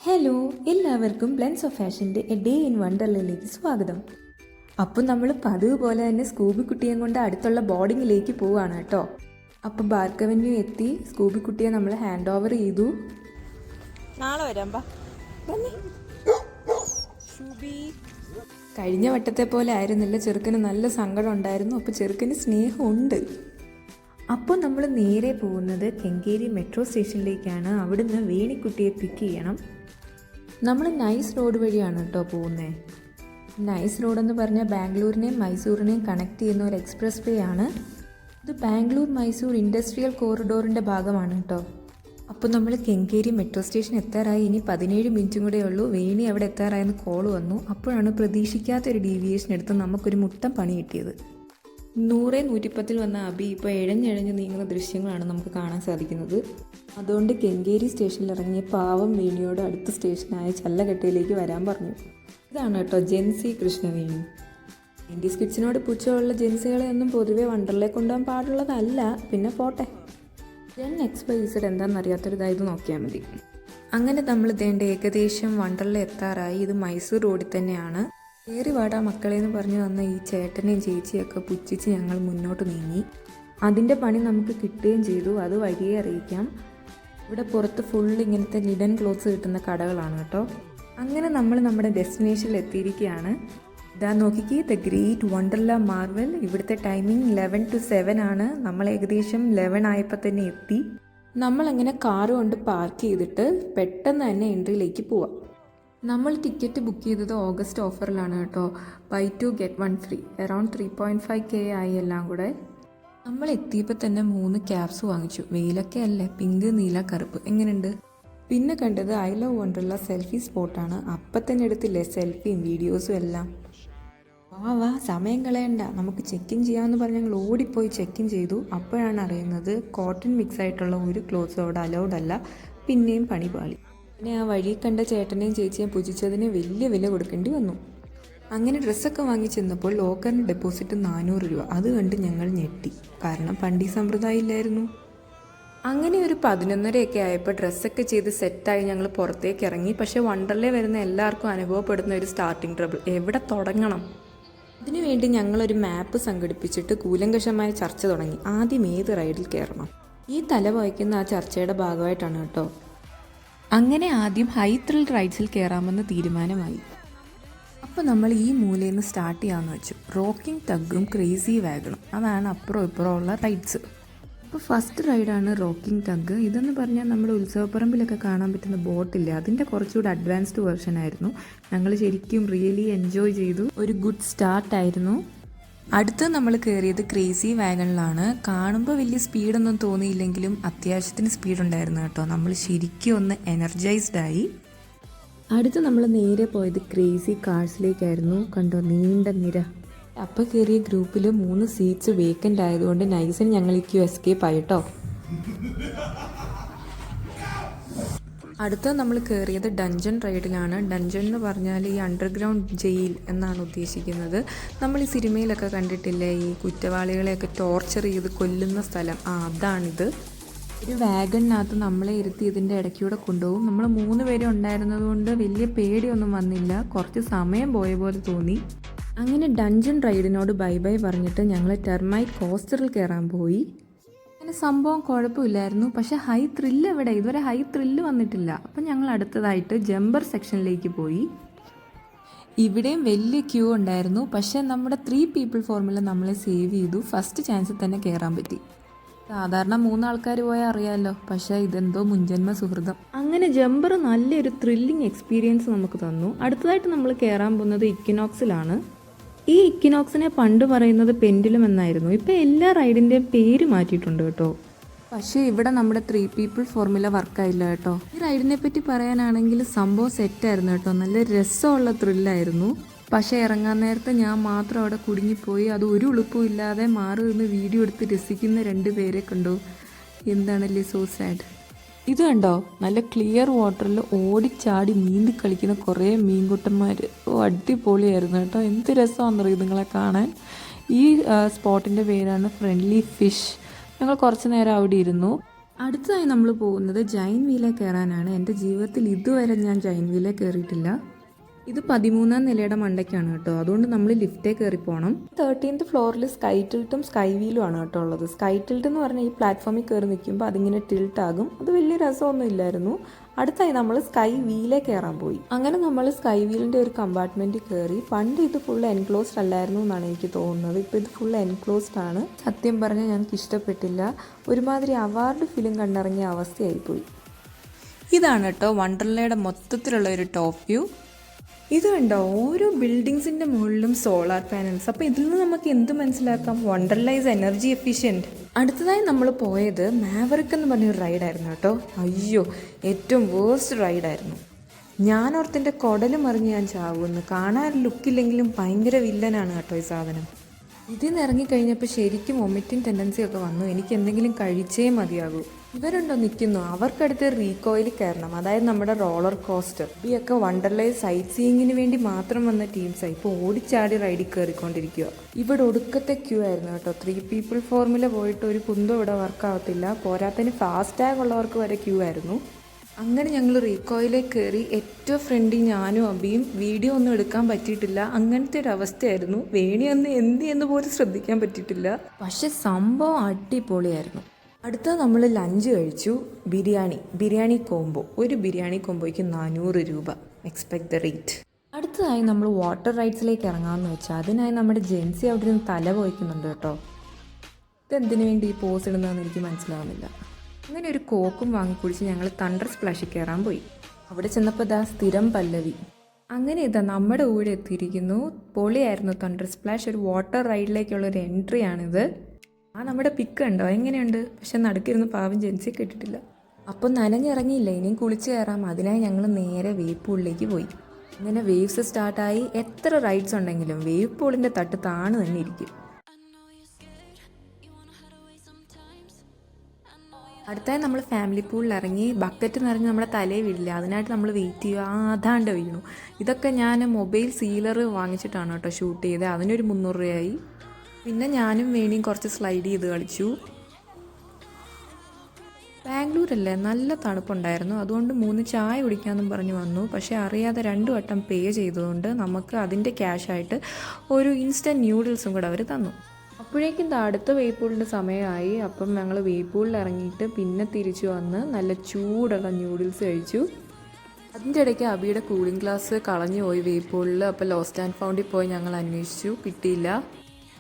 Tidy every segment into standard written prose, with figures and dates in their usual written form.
Hello, എല്ലാവർക്കും blends of ഫാഷൻ്റെ a day in വണ്ടർലയിലേക്ക് സ്വാഗതം. അപ്പം നമ്മൾ പതിവ് പോലെ തന്നെ സ്കൂബി കുട്ടിയെ കൊണ്ട് അടുത്തുള്ള ബോർഡിങ്ങിലേക്ക് പോവുകയാണ് കേട്ടോ. അപ്പം ഭാർഗവന്യു എത്തി. സ്കൂബി കുട്ടിയെ നമ്മൾ ഹാൻഡ് ഓവർ ചെയ്തു. നാളെ വരാം. കഴിഞ്ഞ വട്ടത്തെ പോലെ ആയിരുന്നില്ല, ചെറുക്കന് നല്ല സങ്കടം ഉണ്ടായിരുന്നു. അപ്പോൾ ചെറുക്കന് സ്നേഹമുണ്ട്. അപ്പോൾ നമ്മൾ നേരെ പോകുന്നത് കെങ്കേരി മെട്രോ സ്റ്റേഷനിലേക്കാണ്. അവിടുന്ന് വേണിക്കുട്ടിയെ പിക്ക് ചെയ്യണം. നമ്മൾ നൈസ് റോഡ് വഴിയാണ് കേട്ടോ പോകുന്നത്. നൈസ് റോഡെന്ന് പറഞ്ഞാൽ ബാംഗ്ലൂരിനെയും മൈസൂരിനെയും കണക്ട് ചെയ്യുന്ന ഒരു എക്സ്പ്രസ് വേ ആണ്. ഇത് ബാംഗ്ലൂർ മൈസൂർ ഇൻഡസ്ട്രിയൽ കോറിഡോറിൻ്റെ ഭാഗമാണ് കേട്ടോ. അപ്പോൾ നമ്മൾ കെങ്കേരി മെട്രോ സ്റ്റേഷൻ എത്താറായി. ഇനി 17 മിനിറ്റും കൂടെ ഉള്ളൂ. വേണി അവിടെ എത്താറായെന്ന് കോൾ വന്നു. അപ്പോഴാണ് പ്രതീക്ഷിക്കാത്തൊരു ഡീവിയേഷൻ എടുത്ത് നമുക്കൊരു മുട്ടം പണി കിട്ടിയത്. 100-110 വന്ന അബി ഇപ്പോൾ ഇഴഞ്ഞിഴഞ്ഞ് നീങ്ങുന്ന ദൃശ്യങ്ങളാണ് നമുക്ക് കാണാൻ സാധിക്കുന്നത്. അതുകൊണ്ട് കെങ്കേരി സ്റ്റേഷനിൽ ഇറങ്ങിയ പാവം വേണിയോട് അടുത്ത സ്റ്റേഷനായ ചല്ലകട്ടയിലേക്ക് വരാൻ പറഞ്ഞു. ഇതാണ് കേട്ടോ ജെൻസി കൃഷ്ണവേണി. 90s കിഡ്സിനോട് പുച്ഛമുള്ള ജെൻസികളെ ഒന്നും പൊതുവെ വണ്ടർലേ കൊണ്ടുപോകാൻ പാടുള്ളതല്ല. പിന്നെ പോട്ടെ, XYZ എന്താണെന്നറിയാത്തൊരിതായത് നോക്കിയാൽ മതി. അങ്ങനെ നമ്മൾ ഇതേണ്ട ഏകദേശം വണ്ടർലേ എത്താറായി. ഇത് മൈസൂർ റോഡിൽ തന്നെയാണ്. കയറി വാടാ മക്കളെന്ന് പറഞ്ഞു തന്ന ഈ ചേട്ടനെയും ചേച്ചിയൊക്കെ പുച്ഛിച്ച് ഞങ്ങൾ മുന്നോട്ട് നീങ്ങി. അതിൻ്റെ പണി നമുക്ക് കിട്ടുകയും ചെയ്തു. അത് വഴിയെ അറിയിക്കാം. ഇവിടെ പുറത്ത് ഫുൾ ഇങ്ങനത്തെ ലിഡൻ ക്ലോത്ത്സ് കിട്ടുന്ന കടകളാണ് കേട്ടോ. അങ്ങനെ നമ്മൾ നമ്മുടെ ഡെസ്റ്റിനേഷനിൽ എത്തിയിരിക്കുകയാണ്. ഇതാ നോക്കിക്കേ, ദ ഗ്രേറ്റ് വണ്ടർല മാർവൽ. ഇവിടുത്തെ ടൈമിംഗ് 11 to 7 ആണ്. നമ്മൾ ഏകദേശം 11 ആയപ്പോൾ തന്നെ എത്തി. നമ്മളങ്ങനെ കാറ് കൊണ്ട് പാർക്ക് ചെയ്തിട്ട് പെട്ടെന്ന് തന്നെ എൻട്രിയിലേക്ക് പോവാം. നമ്മൾ ടിക്കറ്റ് ബുക്ക് ചെയ്തത് ഓഗസ്റ്റ് ഓഫറിലാണ് കേട്ടോ. By 2 get 1 free. Around 3.5K ആയി എല്ലാം കൂടെ. നമ്മൾ എത്തിയപ്പോൾ തന്നെ 3 ക്യാപ്സ് വാങ്ങിച്ചു. വെയിലൊക്കെ അല്ലേ, പിങ്ക്, നീല, കറുപ്പ്. എങ്ങനെയുണ്ട്? പിന്നെ കണ്ടത് ഐ ലവ് വണ്ടർല സെൽഫി സ്പോട്ടാണ്. അപ്പം തന്നെ എടുത്തില്ലേ സെൽഫിയും വീഡിയോസും എല്ലാം. വാ സമയം കളയണ്ട, നമുക്ക് ചെക്കിൻ ചെയ്യാമെന്ന് പറഞ്ഞ് ഞങ്ങൾ ഓടിപ്പോയി ചെക്കിൻ ചെയ്തു. അപ്പോഴാണ് അറിയുന്നത് കോട്ടൺ മിക്സ് ആയിട്ടുള്ള ഒരു ക്ലോത്ത്സും അവിടെ അലൗഡ് അല്ല. പിന്നെയും പണി പാളി. പിന്നെ ആ വഴി കണ്ട ചേട്ടനെയും ചേച്ചിയും പുജിച്ചതിന് വലിയ വില കൊടുക്കേണ്ടി വന്നു. അങ്ങനെ ഡ്രസ്സൊക്കെ വാങ്ങി ചെന്നപ്പോൾ ലോക്കറിന് ഡെപ്പോസിറ്റ് 400 രൂപ. അത് കണ്ട് ഞങ്ങൾ ഞെട്ടി, കാരണം പണ്ട് ഈ സമ്പ്രദായം ഇല്ലായിരുന്നു. അങ്ങനെ ഒരു 11:30 ആയപ്പോൾ ഡ്രസ്സൊക്കെ ചെയ്ത് സെറ്റായി ഞങ്ങൾ പുറത്തേക്ക് ഇറങ്ങി. പക്ഷേ വണ്ടർലേ വരുന്ന എല്ലാവർക്കും അനുഭവപ്പെടുന്ന ഒരു സ്റ്റാർട്ടിങ് ട്രബിൾ, എവിടെ തുടങ്ങണം? അതിനുവേണ്ടി ഞങ്ങളൊരു മാപ്പ് സംഘടിപ്പിച്ചിട്ട് കൂലങ്കഷമായ ചർച്ച തുടങ്ങി. ആദ്യം ഏത് റൈഡിൽ കയറണം? ഈ തല വായിക്കുന്ന ആ ചർച്ചയുടെ ഭാഗമായിട്ടാണ് കേട്ടോ. അങ്ങനെ ആദ്യം ഹൈ ത്രിൽ റൈഡ്സിൽ കയറാമെന്ന് തീരുമാനമായി. അപ്പോൾ നമ്മൾ ഈ മൂലയിൽ നിന്ന് സ്റ്റാർട്ട് ചെയ്യാമെന്ന് വെച്ചു. റോക്കിംഗ് ടഗും ക്രേസി വാഗണും, അതാണ് അപ്പുറം ഇപ്പുറം ഉള്ള റൈഡ്സ്. അപ്പോൾ ഫസ്റ്റ് റൈഡാണ് റോക്കിംഗ് ടഗ്. ഇതെന്ന് പറഞ്ഞാൽ നമ്മുടെ ഉത്സവപ്പറമ്പിലൊക്കെ കാണാൻ പറ്റുന്ന ബോട്ടില്ലേ, അതിൻ്റെ കുറച്ചുകൂടി അഡ്വാൻസ്ഡ് വെർഷൻ ആയിരുന്നു. ഞങ്ങൾ ശരിക്കും റിയലി എൻജോയ് ചെയ്തു. ഒരു ഗുഡ് സ്റ്റാർട്ടായിരുന്നു. അടുത്ത് നമ്മൾ കയറിയത് ക്രേസി വാഗണിലാണ്. കാണുമ്പോൾ വലിയ സ്പീഡൊന്നും തോന്നിയില്ലെങ്കിലും അത്യാവശ്യത്തിന് സ്പീഡുണ്ടായിരുന്നു കേട്ടോ. നമ്മൾ ശരിക്കും ഒന്ന് എനർജൈസ്ഡായി. അടുത്ത് നമ്മൾ നേരെ പോയത് ക്രേസി കാർസിലേക്കായിരുന്നു. കണ്ടോ, നീണ്ട നിര. അപ്പോൾ കയറിയ ഗ്രൂപ്പിൽ 3 സീറ്റ്സ് വേക്കൻ്റ് ആയതുകൊണ്ട് നൈസിന് ഞങ്ങൾക്ക് എസ്കേപ്പ് ആയിട്ടോ. അടുത്ത നമ്മൾ കയറിയത് ഡഞ്ചൻ റൈഡിലാണ്. ഡഞ്ചൻ എന്ന് പറഞ്ഞാൽ ഈ അണ്ടർഗ്രൗണ്ട് ജയിൽ എന്നാണ് ഉദ്ദേശിക്കുന്നത്. നമ്മൾ ഈ സിനിമയിലൊക്കെ കണ്ടിട്ടില്ലേ, ഈ കുറ്റവാളികളെയൊക്കെ ടോർച്ചർ ചെയ്ത് കൊല്ലുന്ന സ്ഥലം, അതാണിത്. ഒരു വാഗണിനകത്ത് നമ്മളെ ഇരുത്തി ഇതിൻ്റെ ഇടയ്ക്കൂടെ കൊണ്ടുപോകും. നമ്മൾ 3 പേര് ഉണ്ടായിരുന്നത് കൊണ്ട് വലിയ പേടിയൊന്നും വന്നില്ല. കുറച്ച് സമയം പോയ പോലെ തോന്നി. അങ്ങനെ ഡഞ്ചൻ റൈഡിനോട് ബൈ ബൈ പറഞ്ഞിട്ട് ഞങ്ങൾ ടെർമൈറ്റ് കോസ്റ്ററിൽ കയറാൻ പോയി. അങ്ങനെ സംഭവം കുഴപ്പമില്ലായിരുന്നു. പക്ഷേ ഹൈ ത്രില്ല് എവിടെ? ഇതുവരെ ഹൈ ത്രില്ല് വന്നിട്ടില്ല. അപ്പം ഞങ്ങൾ അടുത്തതായിട്ട് ജമ്പർ സെക്ഷനിലേക്ക് പോയി. ഇവിടെയും വലിയ ക്യൂ ഉണ്ടായിരുന്നു. പക്ഷേ നമ്മുടെ 3 people ഫോർമുല നമ്മളെ സേവ് ചെയ്തു. ഫസ്റ്റ് ചാൻസിൽ തന്നെ കയറാൻ പറ്റി. സാധാരണ 3 ആൾക്കാർ പോയാൽ അറിയാമല്ലോ, പക്ഷേ ഇതെന്തോ മുൻജന്മ സുഹൃതം. അങ്ങനെ ജമ്പർ നല്ലൊരു ത്രില്ലിങ് എക്സ്പീരിയൻസ് നമുക്ക് തന്നു. അടുത്തതായിട്ട് നമ്മൾ കയറാൻ പോകുന്നത് ഇക്വിനോക്സിലാണ്. ഈ ഇക്വിനോക്സിനെ പണ്ട് പറയുന്നത് പെൻഡുലം എന്നായിരുന്നു. ഇപ്പോൾ എല്ലാ റൈഡിൻ്റെയും പേര് മാറ്റിയിട്ടുണ്ട് കേട്ടോ. പക്ഷേ ഇവിടെ നമ്മുടെ 3 people ഫോർമുല വർക്കായില്ല കേട്ടോ. ഈ റൈഡിനെ പറ്റി പറയാനാണെങ്കിൽ സംഭവം സെറ്റായിരുന്നു കേട്ടോ. നല്ല രസമുള്ള ത്രില്ലായിരുന്നു. പക്ഷേ ഇറങ്ങാൻ നേരത്തെ ഞാൻ മാത്രം അവിടെ കുടുങ്ങിപ്പോയി. അത് ഒരു ഉളുപ്പും ഇല്ലാതെ മാറി നിന്ന് വീഡിയോ എടുത്ത് രസിക്കുന്ന 2 പേരെ കണ്ടു. എന്താണല്ലേ സോ സാഡ്. ഇത് കണ്ടോ, നല്ല ക്ലിയർ വാട്ടറിൽ ഓടിച്ചാടി നീന്തി കളിക്കുന്ന കുറേ മീൻകുട്ടന്മാർ. അടിപൊളിയായിരുന്നു കേട്ടോ. എന്ത് രസമാണെന്നറിയും നിങ്ങളെ കാണാൻ. ഈ സ്പോട്ടിൻ്റെ പേരാണ് ഫ്രണ്ട്ലി ഫിഷ്. ഞങ്ങൾ കുറച്ച് നേരം അവിടെ ഇരുന്നു. അടുത്തതായി നമ്മൾ പോകുന്നത് ജൈൻ വീലേ കയറാനാണ്. എൻ്റെ ജീവിതത്തിൽ ഇതുവരെ ഞാൻ ജൈൻ വീലേ കയറിയിട്ടില്ല. ഇത് 13ാം നിലയുടെ മണ്ടയ്ക്കാണ് കേട്ടോ, അതുകൊണ്ട് നമ്മൾ ലിഫ്റ്റേ കയറി പോകണം. 13th ഫ്ലോറിൽ സ്കൈ ടിൽട്ടും സ്കൈ വീലും ആണ് കേട്ടോ ഉള്ളത്. സ്കൈ ടിൽട്ട് എന്ന് പറഞ്ഞാൽ ഈ പ്ലാറ്റ്ഫോമിൽ കയറി നിൽക്കുമ്പോൾ അതിങ്ങനെ ടിൽട്ട് ആകും. അത് വലിയ രസമൊന്നും ഇല്ലായിരുന്നു. അടുത്തായി നമ്മൾ സ്കൈ വീലേ കയറാൻ പോയി. അങ്ങനെ നമ്മൾ സ്കൈ വീലിൻ്റെ ഒരു കമ്പാർട്ട്മെൻറ്റിൽ കയറി. പണ്ട് ഇത് ഫുൾ എൻക്ലോസ്ഡ് അല്ലായിരുന്നു എന്നാണ് എനിക്ക് തോന്നുന്നത്. ഇപ്പോൾ ഇത് ഫുൾ എൻക്ലോസ്ഡ് ആണ്. സത്യം പറഞ്ഞാൽ ഞങ്ങൾക്ക് ഇഷ്ടപ്പെട്ടില്ല. ഒരുമാതിരി അവാർഡ് ഫിലിം കണ്ടിറങ്ങിയ അവസ്ഥയായിപ്പോയി. ഇതാണ് കേട്ടോ വണ്ടർലയുടെ മൊത്തത്തിലുള്ള ഒരു ടോപ്പ് വ്യൂ. ഇത് കണ്ടോ, ഓരോ ബിൽഡിങ്സിൻ്റെ മുകളിലും സോളാർ പാനൽസ്. അപ്പോൾ ഇതിൽ നിന്ന് നമുക്ക് എന്ത് മനസ്സിലാക്കാം? Wonderla is energy efficient. അടുത്തതായി നമ്മൾ പോയത് മാവറിക് എന്ന് പറഞ്ഞൊരു റൈഡായിരുന്നു കേട്ടോ. അയ്യോ, ഏറ്റവും വേഴ്സ്റ്റ് റൈഡായിരുന്നു. ഞാൻ ഓർത്തിൻ്റെ കുടല് മറിഞ്ഞ് ഞാൻ ചാവുമെന്ന്. കാണാൻ ലുക്കില്ലെങ്കിലും ഭയങ്കര വില്ലനാണ് കേട്ടോ ഈ സാധനം. ഇതിൽ നിന്ന് ഇറങ്ങിക്കഴിഞ്ഞപ്പോൾ ശരിക്കും വൊമിറ്റിംഗ് ടെൻഡൻസി ഒക്കെ വന്നു. എനിക്ക് എന്തെങ്കിലും കഴിച്ചേ മതിയാകൂ. ഇവരുണ്ടോ നിൽക്കുന്നു, അവർക്കടുത്ത് റീകോയിൽ കയറണം, അതായത് നമ്മുടെ റോളർ കോസ്റ്റർ. ഇയൊക്കെ വണ്ടർലയിൽ സൈറ്റ് സീയിങ്ങിന് വേണ്ടി മാത്രം വന്ന ടീംസായി ഇപ്പോൾ ഓടിച്ചാടി റൈഡിൽ കയറിക്കൊണ്ടിരിക്കുക. ഇവിടെ ഒടുക്കത്തെ ക്യൂ ആയിരുന്നു കേട്ടോ. 3 people ഫോർമുല പോയിട്ട് ഒരു കുന്തം ഇവിടെ വർക്കാവത്തില്ല. പോരാത്തതിന് ഫാസ്റ്റ് ടാഗ് ഉള്ളവർക്ക് വരെ ക്യൂ ആയിരുന്നു. അങ്ങനെ ഞങ്ങൾ റീകോയിലേക്ക് കയറി. ഏറ്റവും ഫ്രണ്ടിൽ ഞാനും അബിയും. വീഡിയോ ഒന്നും എടുക്കാൻ പറ്റിയിട്ടില്ല. അങ്ങനത്തെ ഒരു അവസ്ഥയായിരുന്നു. വേണിയൊന്ന് എന്ന് പോലും ശ്രദ്ധിക്കാൻ പറ്റിയിട്ടില്ല. പക്ഷെ സംഭവം അടിപൊളിയായിരുന്നു. അടുത്ത നമ്മൾ ലഞ്ച് കഴിച്ചു. ബിരിയാണി കോംബോ. ഒരു ബിരിയാണി കോംബോയ്ക്ക് 400 രൂപ. Expect the rate. അടുത്തതായി നമ്മൾ വാട്ടർ റൈഡ്സിലേക്ക് ഇറങ്ങാമെന്ന് വെച്ചാൽ അതിനായി നമ്മുടെ ജെൻസി അവിടെ നിന്ന് തല പോയിക്കുന്നുണ്ട് കേട്ടോ. ഇതെന്തിനു വേണ്ടി ഈ പോസ് ഇടുന്നതെന്ന് എനിക്ക് മനസ്സിലാവുന്നില്ല. അങ്ങനെ ഒരു കോക്കും വാങ്ങിക്കുടിച്ച് ഞങ്ങൾ തണ്ടർ സ്പ്ലാഷിൽ കയറാൻ പോയി. അവിടെ ചെന്നപ്പോൾ ഇതാ സ്ഥിരം പല്ലവി. അങ്ങനെ ഇതാ നമ്മുടെ കൂടെ എത്തിയിരിക്കുന്നു. പൊളിയായിരുന്നു തണ്ടർ സ്പ്ലാഷ്. ഒരു വാട്ടർ റൈഡിലേക്കുള്ളൊരു എൻട്രിയാണിത്. നമ്മുടെ പിക്ക് ഉണ്ടോ, എങ്ങനെയുണ്ട്? പക്ഷെ നടുക്കിരുന്ന് പാവം ജെൻസി കിട്ടിയിട്ടില്ല. അപ്പം നനഞ്ഞിറങ്ങിയില്ല, ഇനിയും കുളിച്ച് കയറാം. അതിനായി ഞങ്ങൾ നേരെ വേവ് പൂളിലേക്ക് പോയി. ഇങ്ങനെ വേവ്സ് സ്റ്റാർട്ടായി. എത്ര റൈഡ്സ് ഉണ്ടെങ്കിലും വേവ് പൂളിൻ്റെ തട്ട് താണ് തന്നെ ഇരിക്കും. അടുത്തായി നമ്മൾ ഫാമിലി പൂളിൽ ഇറങ്ങി. ബക്കറ്റ് നിറഞ്ഞ് നമ്മുടെ തലയിൽ വീഴില്ല, അതിനായിട്ട് നമ്മൾ വെയിറ്റ് ചെയ്യുക. അതാണ്ട് വീണു. ഇതൊക്കെ ഞാൻ മൊബൈൽ സീലർ വാങ്ങിച്ചിട്ടാണ് കേട്ടോ ഷൂട്ട് ചെയ്തത്. അതിനൊരു 300 രൂപയായി. പിന്നെ ഞാനും വേണിയും കുറച്ച് സ്ലൈഡ് ചെയ്ത് കളിച്ചു. ബാംഗ്ലൂരല്ലേ, നല്ല തണുപ്പുണ്ടായിരുന്നു. അതുകൊണ്ട് 3 ചായ കുടിക്കാമെന്നും പറഞ്ഞ് വന്നു. പക്ഷേ അറിയാതെ 2 വട്ടം പേ ചെയ്തതുകൊണ്ട് നമുക്ക് അതിൻ്റെ ക്യാഷായിട്ട് ഒരു ഇൻസ്റ്റൻറ്റ് ന്യൂഡിൽസും കൂടെ അവർ തന്നു. അപ്പോഴേക്കും അടുത്ത വേപ്പൂളിൻ്റെ സമയമായി. അപ്പം ഞങ്ങൾ വേപ്പൂളിൽ ഇറങ്ങിയിട്ട് പിന്നെ തിരിച്ചു വന്ന് നല്ല ചൂടുള്ള ന്യൂഡിൽസ് കഴിച്ചു. അതിൻ്റെ ഇടയ്ക്ക് അബിയുടെ കൂളിംഗ് ഗ്ലാസ് കളഞ്ഞു പോയി വേപ്പൂളിൽ. അപ്പോൾ ലോസ്റ്റ് ആൻഡ് ഫൗണ്ടിൽ പോയി ഞങ്ങൾ അന്വേഷിച്ചു, കിട്ടിയില്ല.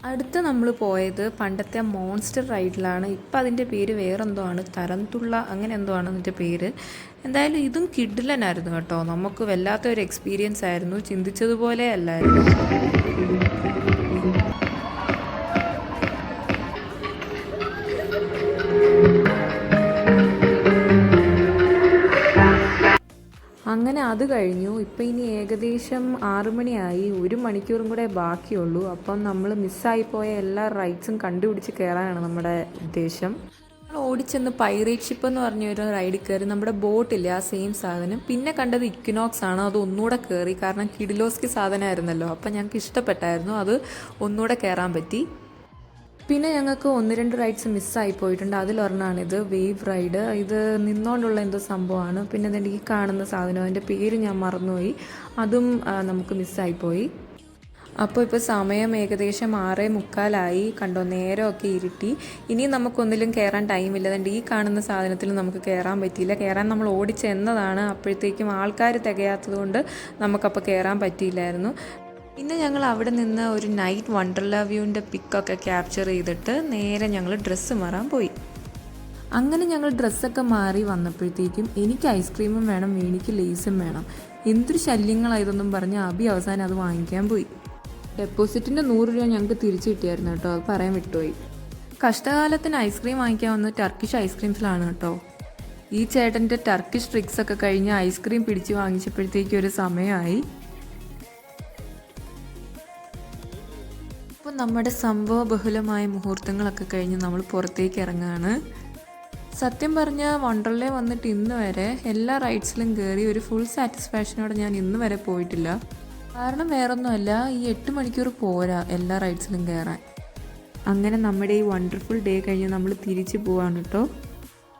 അടുത്ത് നമ്മൾ പോയത് പണ്ടത്തെ മോൺസ്റ്റർ റൈഡിലാണ്. ഇപ്പം അതിൻ്റെ പേര് വേറെന്തോ ആണ്, തരംതുള്ള അങ്ങനെ എന്തോ ആണ് അതിൻ്റെ പേര്. എന്തായാലും ഇതും കിഡിലനായിരുന്നു കേട്ടോ. നമുക്ക് വല്ലാത്തൊരു എക്സ്പീരിയൻസ് ആയിരുന്നു, ചിന്തിച്ചതുപോലെ അല്ലായിരുന്നു. അങ്ങനെ അത് കഴിഞ്ഞു. ഇപ്പം ഇനി ഏകദേശം 6 മണിയായി. 1 മണിക്കൂറും കൂടെ ബാക്കിയുള്ളൂ. അപ്പം നമ്മൾ മിസ്സായിപ്പോയ എല്ലാ റൈഡ്സും കണ്ടുപിടിച്ച് കയറാനാണ് നമ്മുടെ ഉദ്ദേശം. നമ്മൾ ഓടിച്ചെന്ന് പൈറേറ്റ് ഷിപ്പ് എന്ന് പറഞ്ഞൊരു റൈഡിൽ കയറി. നമ്മുടെ ബോട്ടില്ല, ആ സെയിം സാധനം. പിന്നെ കണ്ടത് ഇക്വിനോക്സ് ആണ്. അത് ഒന്നുകൂടെ കയറി, കാരണം കിഡിലോസ്കി സാധനമായിരുന്നല്ലോ. അപ്പം ഞങ്ങൾക്ക് ഇഷ്ടപ്പെട്ടായിരുന്നു, അത് ഒന്നുകൂടെ കയറാൻ പറ്റി. പിന്നെ ഞങ്ങൾക്ക് 1-2 റൈഡ്സ് മിസ്സായി പോയിട്ടുണ്ട്. അതിലൊരെണ്ണമാണിത്, വേവ് റൈഡ്. ഇത് നിന്നുകൊണ്ടുള്ള എന്തോ സംഭവമാണ്. പിന്നെ അതിൻ്റെ ഈ കാണുന്ന സാധനം, അതിൻ്റെ പേര് ഞാൻ മറന്നുപോയി, അതും നമുക്ക് മിസ്സായിപ്പോയി. അപ്പോൾ ഇപ്പോൾ സമയം ഏകദേശം 6:45 കണ്ടോ, നേരമൊക്കെ ഇരുട്ടി. ഇനി നമുക്കൊന്നിലും കയറാൻ ടൈമില്ല. അതുകൊണ്ട് ഈ കാണുന്ന സാധനത്തിൽ നമുക്ക് കയറാൻ പറ്റിയില്ല. കയറാൻ നമ്മൾ ഓടിച്ചെന്നതാണ്, അപ്പോഴത്തേക്കും ആൾക്കാർ തികയാത്തത് കൊണ്ട് നമുക്കപ്പോൾ കയറാൻ പറ്റിയില്ലായിരുന്നു. പിന്നെ ഞങ്ങൾ അവിടെ നിന്ന് ഒരു നൈറ്റ് വണ്ടർല വ്യൂവിൻ്റെ പിക്കൊക്കെ ക്യാപ്ചർ ചെയ്തിട്ട് നേരെ ഞങ്ങൾ ഡ്രസ്സ് മാറാൻ പോയി. അങ്ങനെ ഞങ്ങൾ ഡ്രസ്സൊക്കെ മാറി വന്നപ്പോഴത്തേക്കും എനിക്ക് ഐസ്ക്രീമും വേണം, എനിക്ക് ലേസും വേണം. എന്തൊരു ശല്യങ്ങളായതൊന്നും പറഞ്ഞ് അബി അവസാനം അത് വാങ്ങിക്കാൻ പോയി. ഡെപ്പോസിറ്റിൻ്റെ 100 രൂപ ഞങ്ങൾക്ക് തിരിച്ചു കിട്ടിയായിരുന്നു കേട്ടോ, അത് പറയാൻ വിട്ടുപോയി. കഷ്ടകാലത്തിന് ഐസ്ക്രീം വാങ്ങിക്കാൻ വന്ന് ടർക്കിഷ് ഐസ്ക്രീംസിലാണ് കേട്ടോ. ഈ ചേട്ടൻ്റെ ടർക്കിഷ് ട്രിക്സൊക്കെ കഴിഞ്ഞ് ഐസ്ക്രീം പിടിച്ച് വാങ്ങിച്ചപ്പോഴത്തേക്കും ഒരു സമയമായി. അപ്പോൾ നമ്മുടെ സംഭവബഹുലമായ മുഹൂർത്തങ്ങളൊക്കെ കഴിഞ്ഞ് നമ്മൾ പുറത്തേക്ക് ഇറങ്ങുകയാണ്. സത്യം പറഞ്ഞാൽ വണ്ടർലേ വന്നിട്ട് ഇന്ന് വരെ എല്ലാ റൈഡ്സിലും കയറി ഒരു ഫുൾ സാറ്റിസ്ഫാക്ഷനോടെ ഞാൻ ഇന്ന് വരെ പോയിട്ടില്ല. കാരണം വേറൊന്നുമല്ല, ഈ 8 മണിക്കൂർ പോരാ എല്ലാ റൈഡ്സിലും കയറാൻ. അങ്ങനെ നമ്മുടെ ഈ വണ്ടർഫുൾ ഡേ കഴിഞ്ഞ് നമ്മൾ തിരിച്ചു പോവാണ് കേട്ടോ.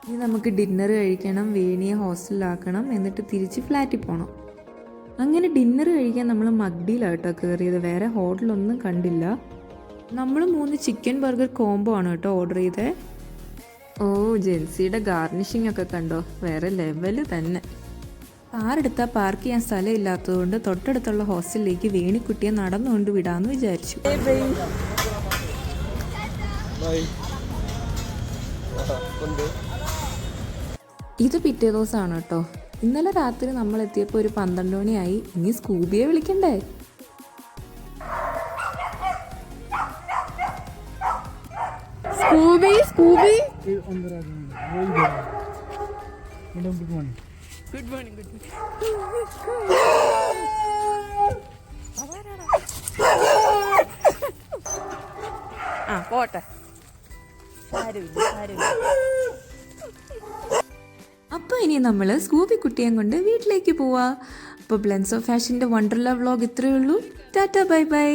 ഇനി നമുക്ക് ഡിന്നർ കഴിക്കണം, വേണിയെ ഹോസ്റ്റലിലാക്കണം, എന്നിട്ട് തിരിച്ച് ഫ്ലാറ്റിൽ പോകണം. അങ്ങനെ ഡിന്നർ കഴിക്കാൻ നമ്മൾ മഗ്ഡിയിലാട്ടോ കയറിയത്, വേറെ ഹോട്ടലൊന്നും കണ്ടില്ല. നമ്മൾ 3 ചിക്കൻ ബർഗർ കോംബോ ആണ് കേട്ടോ ഓർഡർ ചെയ്തത്. ഓ, ജെൻസിയുടെ ഗാർണിഷിംഗ് ഒക്കെ കണ്ടോ, വേറെ ലെവല് തന്നെ. കാറെടുത്താൽ പാർക്ക് ചെയ്യാൻ സ്ഥലം ഇല്ലാത്തതുകൊണ്ട് തൊട്ടടുത്തുള്ള ഹോസ്റ്റലിലേക്ക് വേണിക്കുട്ടിയെ നടന്നുകൊണ്ട് വിടാമെന്ന് വിചാരിച്ചു. ഇത് പിറ്റേ ദിവസമാണ് കേട്ടോ. ഇന്നലെ രാത്രി നമ്മൾ എത്തിയപ്പോൾ ഒരു 12 മണിയായി. ഇനി സ്കൂബിയെ വിളിക്കണ്ടേ? Scooby Scooby good morning. ആ പോട്ടെ, അപ്പോൾ ഇനി നമ്മൾ സ്കൂബി കുട്ടിയെ കൊണ്ട് വീട്ടിലേക്ക് പോവാ. അപ്പോൾ ബ്ലെൻഡ്സ് ഓഫ് ഫാഷൻ്റെ വണ്ടർല വ്ളോഗ് ഇത്രയേ ഉള്ളൂ. Tata bye bye.